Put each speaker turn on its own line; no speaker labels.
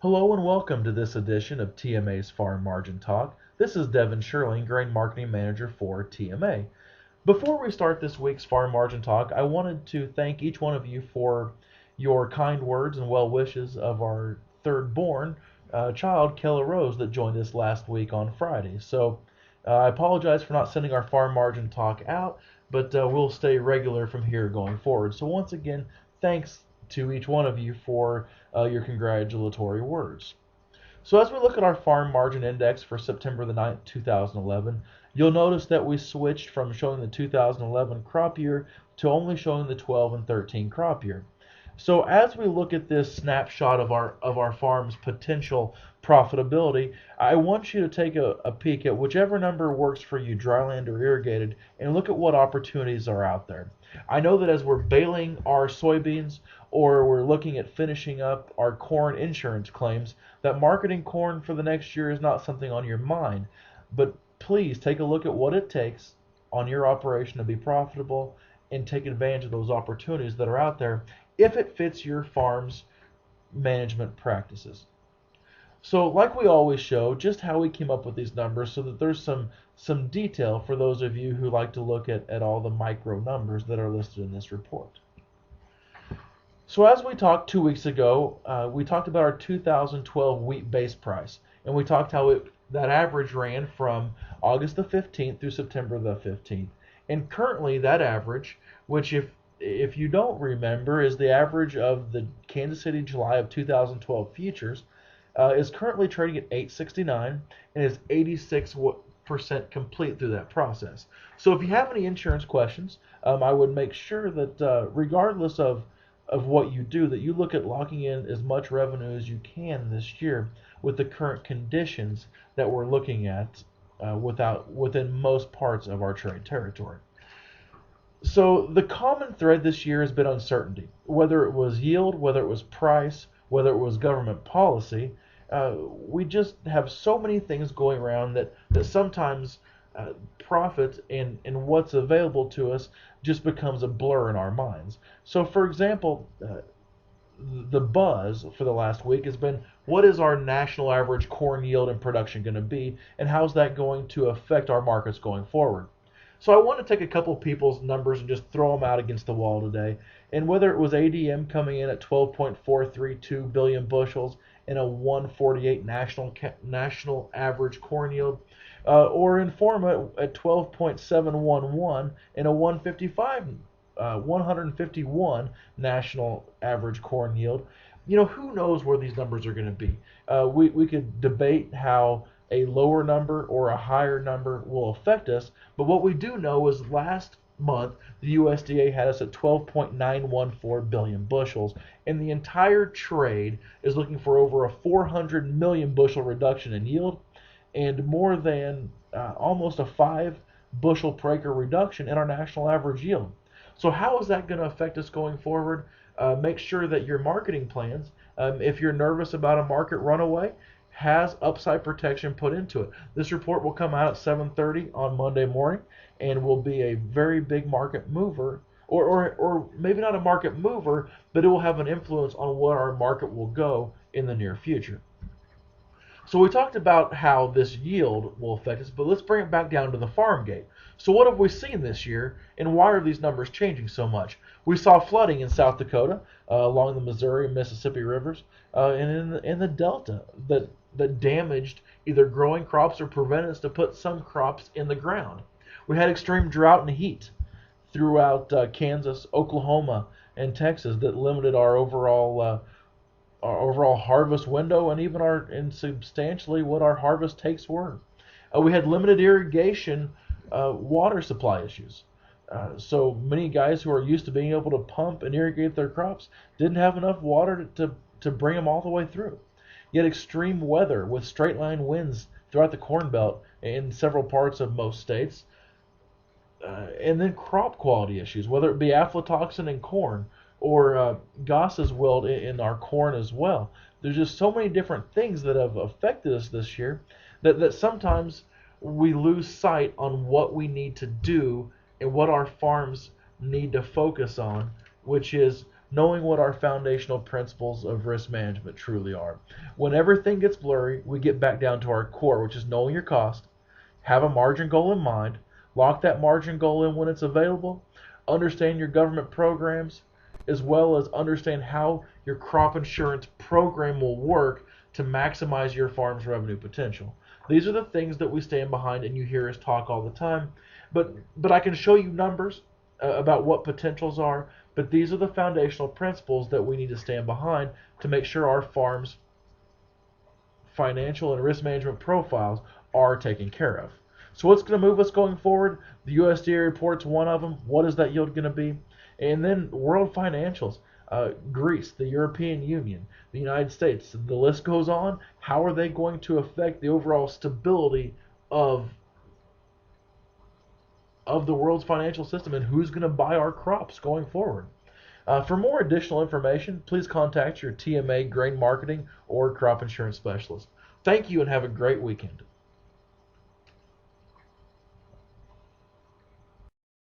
Hello and welcome to this edition of TMA's Farm Margin Talk. This is Devin Sherling, Grain Marketing Manager for TMA. Before we start this week's Farm Margin Talk, I wanted to thank each one of you for your kind words and well wishes of our third born child, Kayla Rose, that joined us last week on Friday. So I apologize for not sending our Farm Margin Talk out, but we'll stay regular from here going forward. So once again, thanks to each one of you for your congratulatory words. So as we look at our farm margin index for September the 9th, 2011, you'll notice that we switched from showing the 2011 crop year to only showing the 12 and 13 crop year. So as we look at this snapshot of our farm's potential profitability, I want you to take a peek at whichever number works for you, dryland or irrigated, and look at what opportunities are out there. I know that as we're baling our soybeans or we're looking at finishing up our corn insurance claims, that marketing corn for the next year is not something on your mind. But please take a look at what it takes on your operation to be profitable and take advantage of those opportunities that are out there if it fits your farm's management practices. So like we always show, just how we came up with these numbers so that there's some detail for those of you who like to look at all the micro numbers that are listed in this report. So as we talked 2 weeks ago, we talked about our 2012 wheat base price, and we talked how that average ran from August the 15th through September the 15th. And currently that average, which if you don't remember, is the average of the Kansas City July of 2012 futures, is currently trading at 869 and is 86% complete through that process. So if you have any insurance questions, I would make sure that regardless of what you do, that you look at locking in as much revenue as you can this year with the current conditions that we're looking at within most parts of our trade territory. So the common thread this year has been uncertainty. Whether it was yield, whether it was price, whether it was government policy, we just have so many things going around that sometimes profit and what's available to us just becomes a blur in our minds. So for example, the buzz for the last week has been, what is our national average corn yield and production going to be, and how's that going to affect our markets going forward? So I want to take a couple people's numbers and just throw them out against the wall today. And whether it was ADM coming in at 12.432 billion bushels and a 148 national average corn yield, or Informa at 12.711 and a 151 national average corn yield, who knows where these numbers are going to be. We could debate how a lower number or a higher number will affect us, but what we do know is last month the USDA had us at 12.914 billion bushels, and the entire trade is looking for over a 400 million bushel reduction in yield and more than almost a 5 bushel per acre reduction in our national average yield. So how is that going to affect us going forward? Make sure that your marketing plans, if you're nervous about a market runaway, has upside protection put into it. This report will come out at 7:30 on Monday morning and will be a very big market mover, or maybe not a market mover, but it will have an influence on where our market will go in the near future. So we talked about how this yield will affect us, but let's bring it back down to the farm gate. So what have we seen this year, and why are these numbers changing so much? We saw flooding in South Dakota, along the Missouri and Mississippi rivers, and in the Delta that damaged either growing crops or prevented us to put some crops in the ground. We had extreme drought and heat throughout Kansas, Oklahoma, and Texas that limited our overall harvest window and substantially what our harvest takes were. We had limited irrigation water supply issues. So many guys who are used to being able to pump and irrigate their crops didn't have enough water to bring them all the way through. Yet extreme weather with straight line winds throughout the Corn Belt in several parts of most states. And then crop quality issues, whether it be aflatoxin in corn or Goss's wilt in our corn as well. There's just so many different things that have affected us this year that sometimes we lose sight on what we need to do and what our farms need to focus on, which is knowing what our foundational principles of risk management truly are. When everything gets blurry, we get back down to our core, which is knowing your cost, have a margin goal in mind, lock that margin goal in when it's available, understand your government programs, as well as understand how your crop insurance program will work to maximize your farm's revenue potential. These are the things that we stand behind and you hear us talk all the time. But I can show you numbers about what potentials are, but these are the foundational principles that we need to stand behind to make sure our farm's financial and risk management profiles are taken care of. So what's going to move us going forward? The USDA report's one of them. What is that yield going to be? And then world financials, Greece, the European Union, the United States, the list goes on. How are they going to affect the overall stability of the world's financial system, and who's going to buy our crops going forward? For more additional information, please contact your TMA grain marketing or crop insurance specialist. Thank you and have a great weekend.